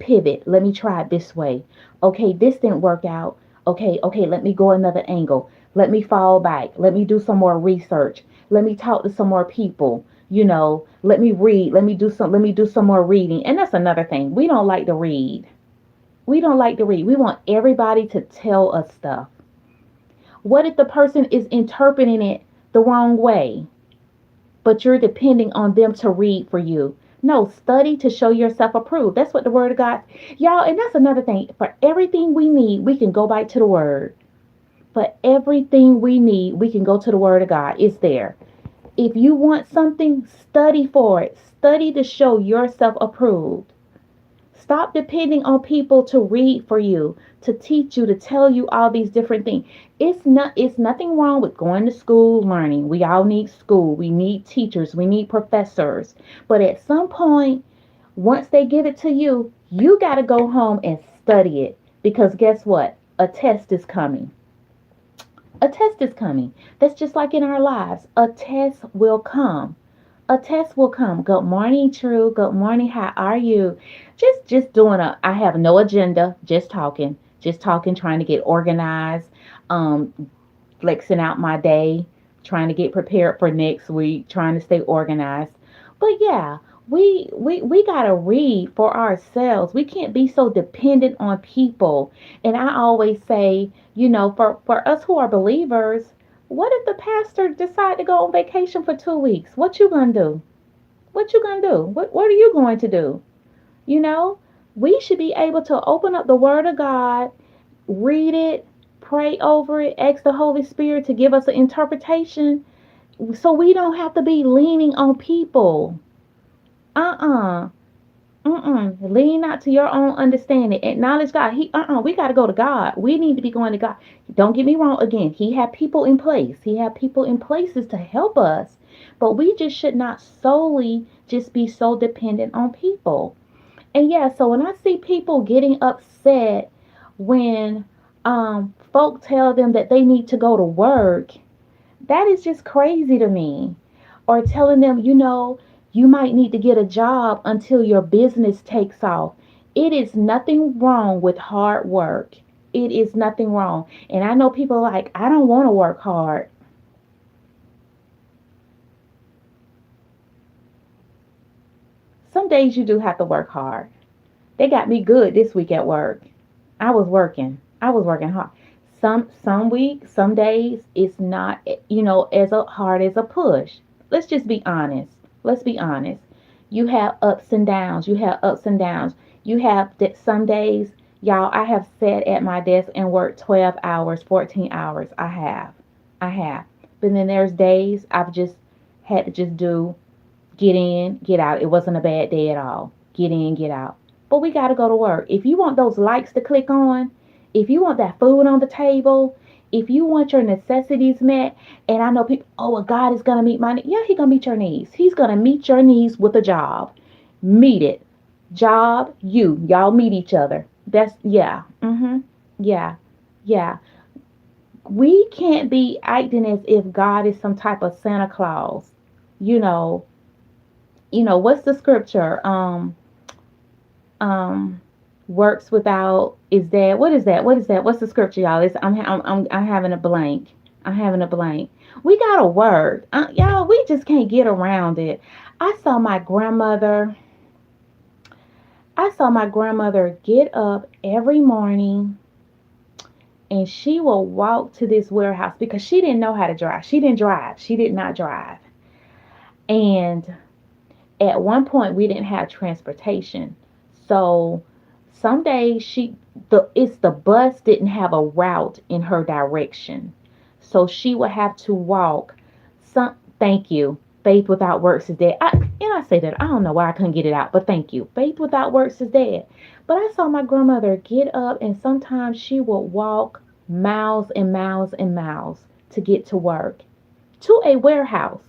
A: pivot. Let me try it this way. Okay, this didn't work out. Okay, let me go another angle. Let me fall back. Let me do some more research. Let me talk to some more people. Let me read. Let me do some more reading. And that's another thing. We don't like to read. We don't like to read. We want everybody to tell us stuff. What if the person is interpreting it the wrong way, but you're depending on them to read for you? No, study to show yourself approved. That's what the word of God, y'all. And that's another thing. For everything we need, we can go back to the word. For everything we need, we can go to the word of God. It's there. If you want something, study for it. Study to show yourself approved. Stop depending on people to read for you, to teach you, to tell you all these different things. It's nothing wrong with going to school, learning. We all need school. We need teachers. We need professors. But at some point, once they give it to you, you got to go home and study it. Because guess what? A test is coming. A test is coming. That's just like in our lives. A test will come. A test will come. Good morning, True. Good morning. How are you? Just doing a I have no agenda, just talking. Just talking, trying to get organized, um, flexing out my day, trying to get prepared for next week, trying to stay organized. But yeah, we gotta read for ourselves. We can't be so dependent on people. And I always say, for us who are believers, what if the pastor decide to go on vacation for 2 weeks? What you gonna do? What you gonna do? What are you going to do? You know, we should be able to open up the Word of God, read it, pray over it, ask the Holy Spirit to give us an interpretation so we don't have to be leaning on people. Uh-uh. Mm-mm. Lean not to your own understanding. Acknowledge God. We got to go to God. We need to be going to God. Don't get me wrong again. He had people in place. He had people in places to help us. But we just should not solely just be so dependent on people. And yeah, so when I see people getting upset when folk tell them that they need to go to work, that is just crazy to me. Or telling them, you might need to get a job until your business takes off. It is nothing wrong with hard work. It is nothing wrong. And I know people are like, I don't want to work hard. Some days you do have to work hard. They got me good this week at work. I was working. I was working hard. Some weeks, some days it's not, as hard as a push. Let's just be honest. Let's be honest. You have ups and downs. You have ups and downs. You have that some days, y'all, I have sat at my desk and worked 12 hours, 14 hours. I have. I have. But then there's days I've just had to just do get in, get out. It wasn't a bad day at all. Get in, get out. But we got to go to work. If you want those likes to click on, if you want that food on the table, if you want your necessities met, and I know people, oh, well, God is going to meet my needs. Yeah, He's going to meet your needs. He's going to meet your needs with a job. Meet it. Job, y'all meet each other. Yeah. Yeah. Yeah. We can't be acting as if God is some type of Santa Claus. You know, what's the scripture? Um Works without is that what is that what's the scripture, y'all? I'm having a blank. We gotta work, y'all. We just can't get around it. I saw my grandmother get up every morning, and she will walk to this warehouse because she didn't know how to drive. She did not drive. And at one point we didn't have transportation. So some days it's the bus didn't have a route in her direction. So she would have to walk some thank you. Faith without works is dead. I say that. I don't know why I couldn't get it out, but thank you. Faith without works is dead. But I saw my grandmother get up, and sometimes she would walk miles and miles and miles to get to work. To a warehouse.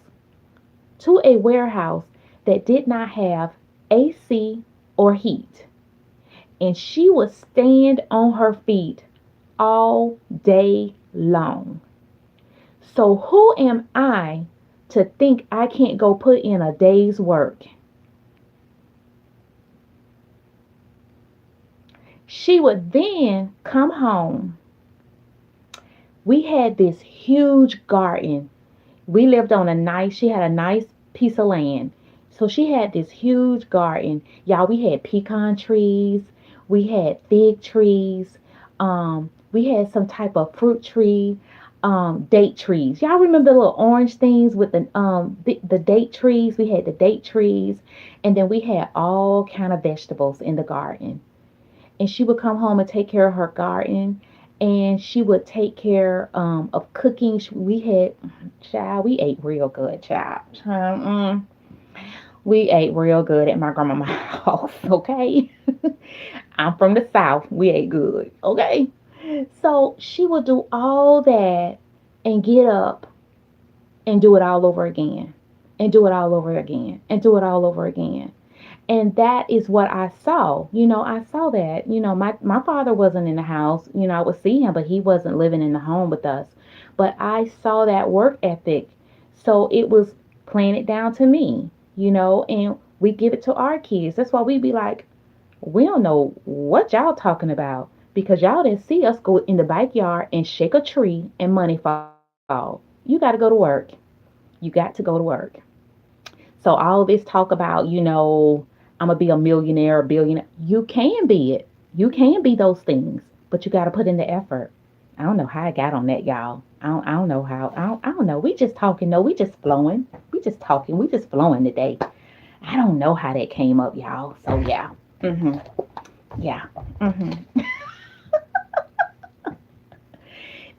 A: To a warehouse that did not have AC or heat. And she would stand on her feet all day long. So who am I to think I can't go put in a day's work? She would then come home. We had this huge garden. She had a nice piece of land. So she had this huge garden. Y'all, we had pecan trees. We had fig trees. We had some type of fruit tree, date trees. Y'all remember the little orange things with the date trees? We had the date trees, and then we had all kind of vegetables in the garden. And she would come home and take care of her garden, and she would take care of cooking. We had, child, we ate real good, child. We ate real good at my grandma's house, okay? I'm from the South. We ate good, okay? So she would do all that and get up and do it all over again, and do it all over again, and do it all over again. And that is what I saw. I saw that. My father wasn't in the house. I would see him, but he wasn't living in the home with us. But I saw that work ethic. So it was planted down to me, and we give it to our kids. That's why we be like, we don't know what y'all talking about because y'all didn't see us go in the backyard and shake a tree and money fall. You got to go to work. You got to go to work. So all this talk about, I'm gonna be a millionaire or billionaire. You can be it. You can be those things, but you got to put in the effort. I don't know how I got on that, y'all. I don't know how. I don't know. We just talking. No, we just flowing. We just talking. We just flowing today. I don't know how that came up, y'all. So yeah. Mhm. Yeah. Mhm.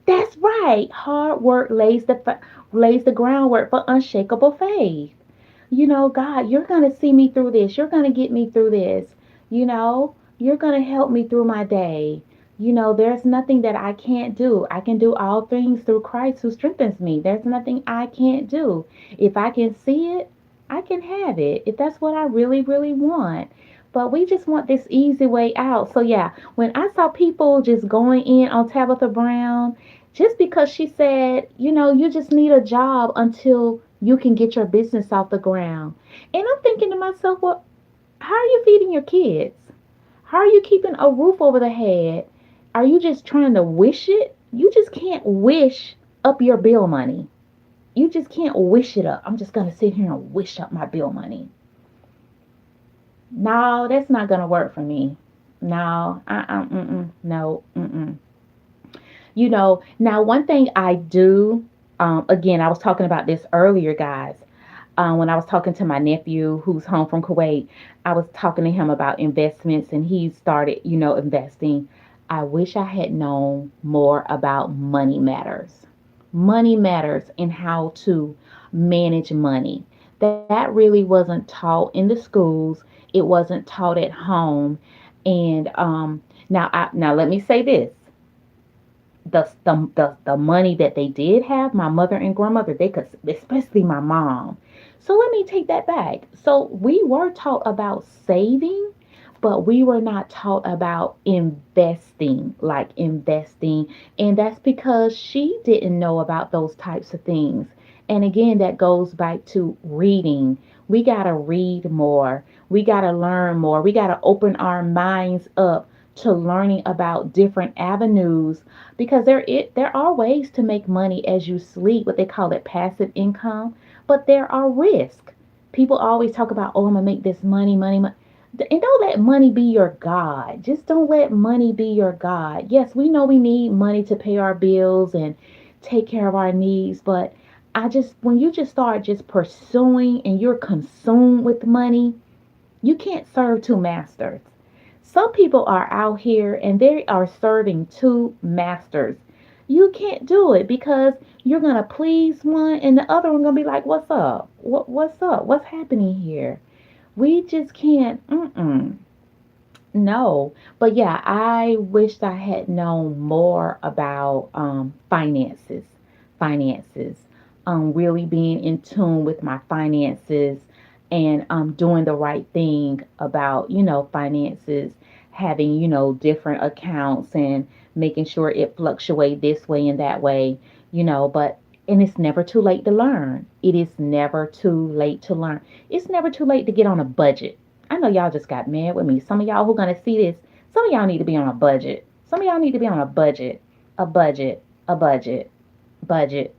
A: That's right. Hard work lays the groundwork for unshakable faith. God, you're going to see me through this. You're going to get me through this. You're going to help me through my day. There's nothing that I can't do. I can do all things through Christ who strengthens me. There's nothing I can't do. If I can see it, I can have it. If that's what I really, really want. But we just want this easy way out. So, yeah, when I saw people just going in on Tabitha Brown, just because she said, you just need a job until you can get your business off the ground. And I'm thinking to myself, well, how are you feeding your kids? How are you keeping a roof over the head? Are you just trying to wish it? You just can't wish up your bill money. You just can't wish it up. I'm just going to sit here and wish up my bill money. No, that's not going to work for me. No, no, now one thing I do, again, I was talking about this earlier, guys. When I was talking to my nephew who's home from Kuwait, I was talking to him about investments and he started, investing. I wish I had known more about money matters. Money matters and how to manage money. That really wasn't taught in the schools. It wasn't taught at home. And now let me say this: the money that they did have, my mother and grandmother, they could, especially my mom. So let me take that back. So we were taught about saving, but we were not taught about investing, like investing. And that's because she didn't know about those types of things. And again, that goes back to reading. We got to read more. We got to learn more. We got to open our minds up to learning about different avenues because there are ways to make money as you sleep, what they call it passive income, but there are risks. People always talk about, oh, I'm gonna make this money, money, money. And don't let money be your God. Just don't let money be your God. Yes, we know we need money to pay our bills and take care of our needs, but when you just start just pursuing and you're consumed with money, you can't serve two masters. Some people are out here and they are serving two masters. You can't do it because you're gonna please one and the other one gonna be like, "What's up? What's up? What's happening here?" We just can't. No, but yeah, I wished I had known more about finances, really being in tune with my finances and doing the right thing about finances, having different accounts and making sure it fluctuate this way and that way, but. And it's never too late to learn. It is never too late to learn. It's never too late to get on a budget. I know y'all just got mad with me. Some of y'all who gonna see this, some of y'all need to be on a budget. Some of y'all need to be on a budget, a budget, a budget, budget.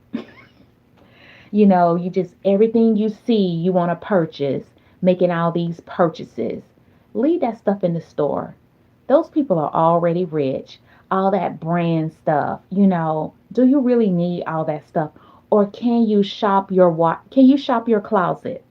A: You just everything you see you want to purchase, making all these purchases. Leave that stuff in the store. Those people are already rich. All that brand stuff, do you really need all that stuff? Or can you shop your closet?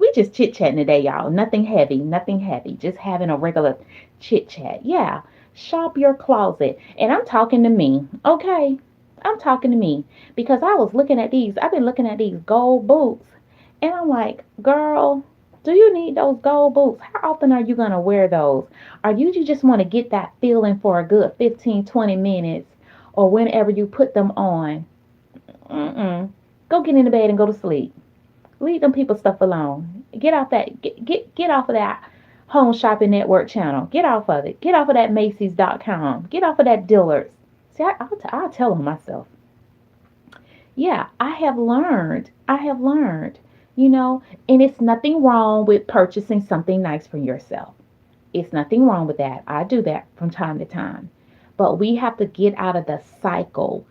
A: We just chit chatting today, y'all. Nothing heavy, nothing heavy. Just having a regular chit chat. Yeah. Shop your closet. And I'm talking to me, okay? I'm talking to me because I was looking at these. I've been looking at these gold boots. And I'm like, girl, do you need those gold boots? How often are you going to wear those? Or you just want to get that feeling for a good 15, 20 minutes or whenever you put them on? Mm-mm. Go get in the bed and go to sleep. Leave them people stuff alone. Get off that get off of that Home Shopping Network channel. Get off of it. Get off of that Macy's.com. Get off of that Dillard's. See, I'll tell them myself. Yeah, I have learned. I have learned. You know, and it's nothing wrong with purchasing something nice for yourself. It's nothing wrong with that. I do that from time to time. But we have to get out of the cycle.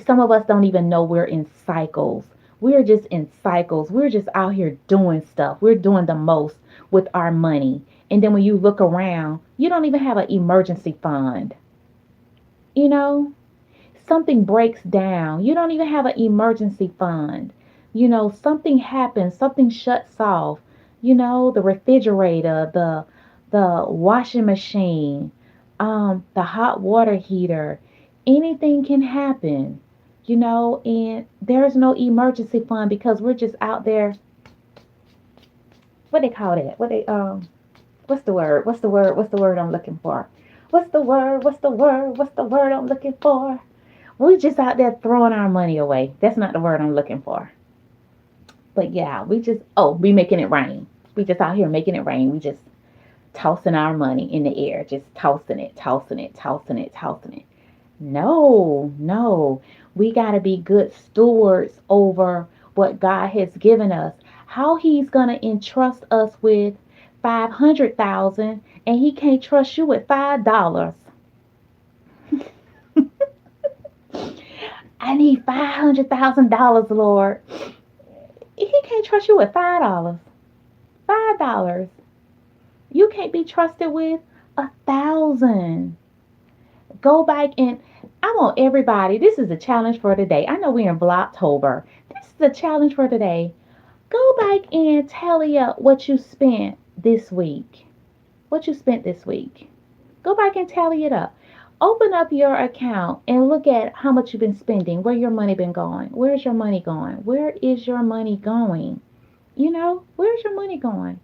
A: Some of us don't even know we're in cycles. We're just in cycles. We're just out here doing stuff. We're doing the most with our money. And then when you look around, you don't even have an emergency fund. You know, something breaks down. You don't even have an emergency fund. Something happens, something shuts off. The refrigerator, the washing machine, the hot water heater. Anything can happen. And there's no emergency fund because we're just out there. What they call that? What's the word? What's the word? What's the word I'm looking for? What's the word? What's the word? What's the word I'm looking for? We're just out there throwing our money away. That's not the word I'm looking for. But yeah, we making it rain. We just out here making it rain. We just tossing our money in the air, just tossing it, tossing it, tossing it, tossing it. No, no. We got to be good stewards over what God has given us. How he's going to entrust us with 500,000 and he can't trust you with $5. I need $500,000, Lord. He can't trust you with $5. $5. You can't be trusted with 1,000. Go back and I want everybody. This is a challenge for today. I know we're in Blocktober. This is a challenge for today. Go back and tally up what you spent this week. What you spent this week. Go back and tally it up. Open up your account and look at how much you've been spending, where your money been going. Where's your money going? Where is your money going? Where's your money going?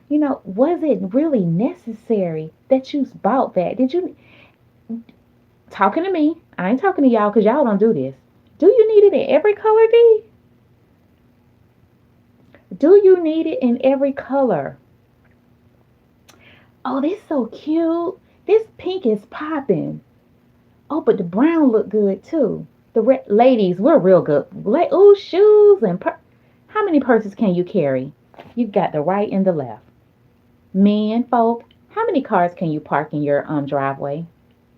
A: Was it really necessary that you bought that? Did you talking to me? I ain't talking to y'all because y'all don't do this. Do you need it in every color, D? Do you need it in every color? Oh, this so cute. This pink is popping. Oh, but the brown look good too. Ladies, we're real good. Ooh, shoes and how many purses can you carry? You've got the right and the left. Men, folk, how many cars can you park in your driveway?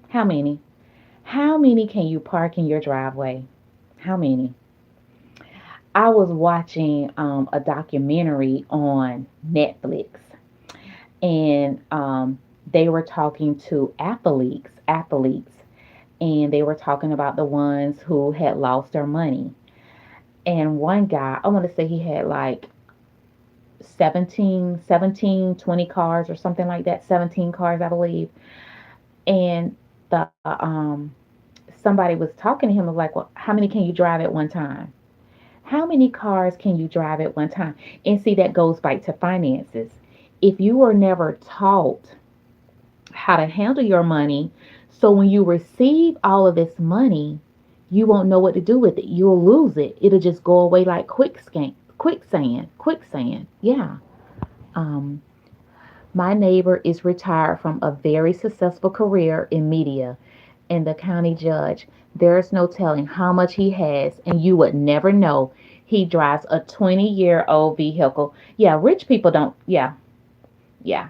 A: How many? How many can you park in your driveway? How many? I was watching a documentary on Netflix, and they were talking to athletes, and they were talking about the ones who had lost their money. And one guy, I want to say he had like 20 cars or something like that, 17 cars, I believe. And the somebody was talking to him of like, well, how many can you drive at one time? How many cars can you drive at one time? And see, that goes back to finances. If you were never taught how to handle your money, so when you receive all of this money, you won't know what to do with it. You'll lose it. It'll just go away like quicksand. Yeah. Um, my neighbor is retired from a very successful career in media, and the county judge, there's no telling how much he has, and you would never know. He drives a 20-year-old vehicle. Yeah, rich people don't. Yeah, yeah,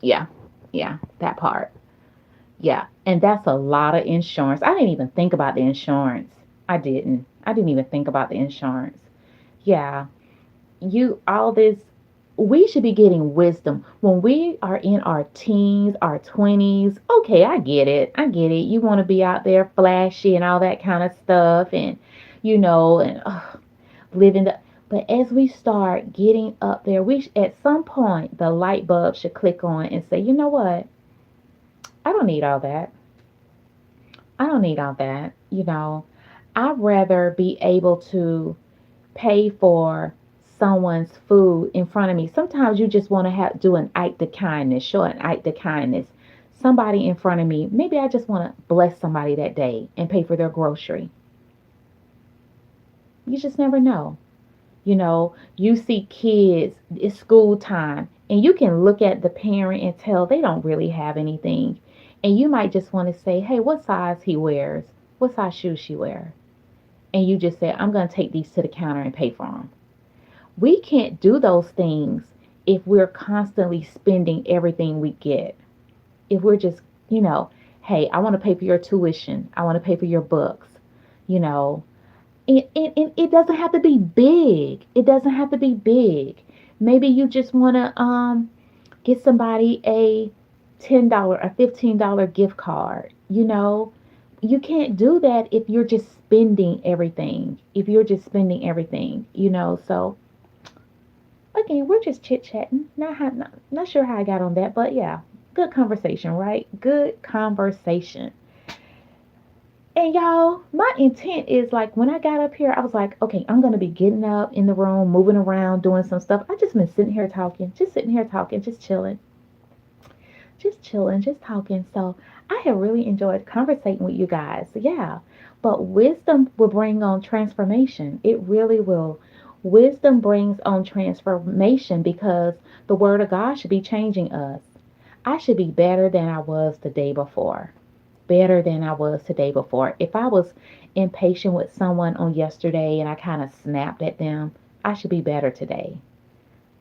A: yeah, yeah, that part. Yeah, and that's a lot of insurance. I didn't even think about the insurance. I didn't. I didn't even think about the insurance. Yeah, all this. we should be getting wisdom when we are in our teens, our 20s. Okay, I get it. I get it. You want to be out there flashy and all that kind of stuff and and living the but as we start getting up there, at some point the light bulb should click on and say, "You know what? I don't need all that. I don't need all that." I'd rather be able to pay for someone's food in front of me. Sometimes you just want to do an act of kindness, show an act of kindness. Somebody in front of me, maybe I just want to bless somebody that day and pay for their grocery. You just never know. You see kids, it's school time, and you can look at the parent and tell they don't really have anything. And you might just want to say, "Hey, what size he wears? What size shoes she wears?" And you just say, "I'm going to take these to the counter and pay for them." We can't do those things if we're constantly spending everything we get. If we're just, "Hey, I want to pay for your tuition. I want to pay for your books." You know, and it doesn't have to be big. It doesn't have to be big. Maybe you just want to get somebody a $10, a $15 gift card. You can't do that if you're just spending everything. If you're just spending everything, so again, we're just chit chatting. Not sure how I got on that, but yeah, good conversation, right? Good conversation. And y'all, my intent is like when I got up here, I was like, okay, I'm gonna be getting up in the room, moving around, doing some stuff. I just been sitting here talking, just chilling, just talking. So I have really enjoyed conversating with you guys. Yeah. But wisdom will bring on transformation. It really will. Wisdom brings on transformation because the word of God should be changing us. I should be better than I was the day before. Better than I was the day before. If I was impatient with someone on yesterday and I kind of snapped at them, I should be better today.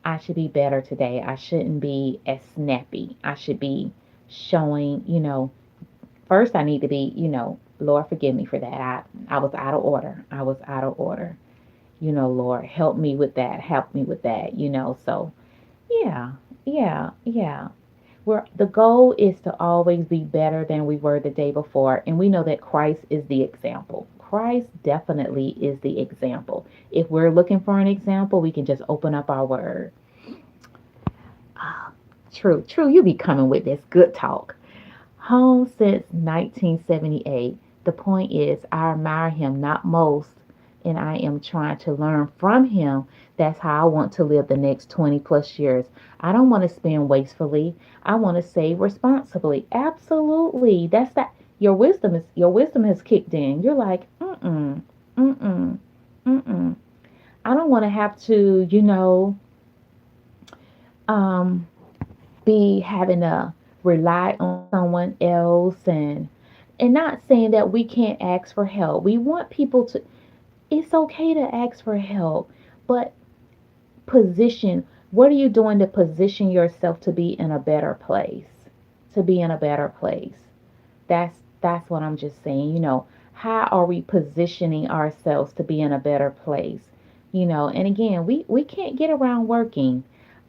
A: I should be better today. I shouldn't be as snappy. I should be showing, first I need to be, Lord, forgive me for that. I was out of order. I was out of order. Lord, help me with that. Help me with that, So, yeah, yeah, yeah. The goal is to always be better than we were the day before. And we know that Christ is the example. Christ definitely is the example. If we're looking for an example, we can just open up our word. Ah, true, true. You be coming with this good talk. Home since 1978. The point is, I admire him not most, and I am trying to learn from him. That's how I want to live the next 20 plus years. I don't want to spend wastefully. I want to save responsibly. Absolutely. That's that. Your wisdom has kicked in. You're like, mm-mm, mm-mm, mm-mm. I don't want to have to, um, be having to rely on someone else and not saying that we can't ask for help. We want people to it's okay to ask for help, but position what are you doing to position yourself to be in a better place? To be in a better place. That's what I'm just saying, how are we positioning ourselves to be in a better place? And again, we can't get around working.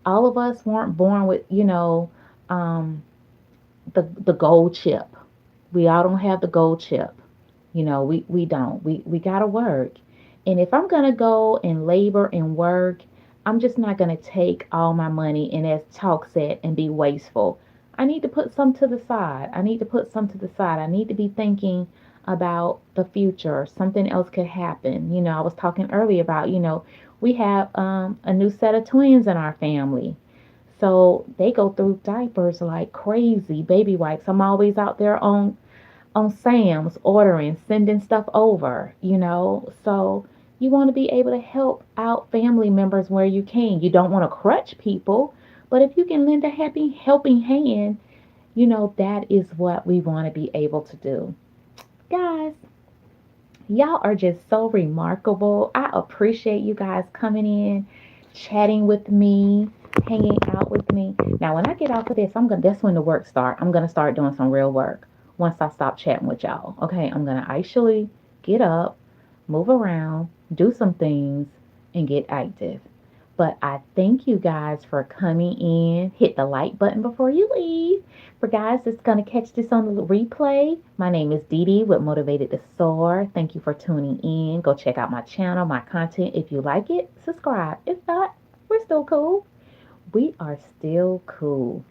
A: All of us weren't born with, um the gold chip. We all don't have the gold chip. We don't. We gotta work. And if I'm gonna go and labor and work, I'm just not gonna take all my money and as talk said and be wasteful. I need to put some to the side. I need to put some to the side. I need to be thinking about the future. Something else could happen. I was talking earlier about, we have a new set of twins in our family. So they go through diapers like crazy, baby wipes. I'm always out there on Sam's ordering, sending stuff over, So you want to be able to help out family members where you can. You don't want to crutch people, but if you can lend a happy helping hand, that is what we want to be able to do. Guys, y'all are just so remarkable. I appreciate you guys coming in, chatting with me, hanging out with me. Now, when I get off of this, that's when the work start. I'm gonna start doing some real work once I stop chatting with y'all. Okay, I'm gonna actually get up, move around, do some things, and get active. But I thank you guys for coming in. Hit the like button before you leave. For guys that's going to catch this on the replay, my name is Dee Dee with Motivated to Soar. Thank you for tuning in. Go check out my channel, my content. If you like it, subscribe. If not, we're still cool. We are still cool.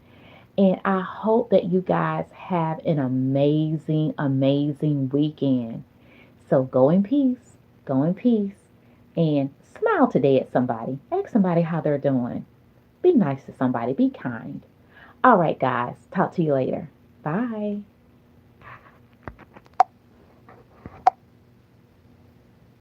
A: And I hope that you guys have an amazing, amazing weekend. So go in peace, go in peace, and smile today at somebody. Ask somebody how they're doing. Be nice to somebody, be kind. All right, guys, talk to you later. Bye.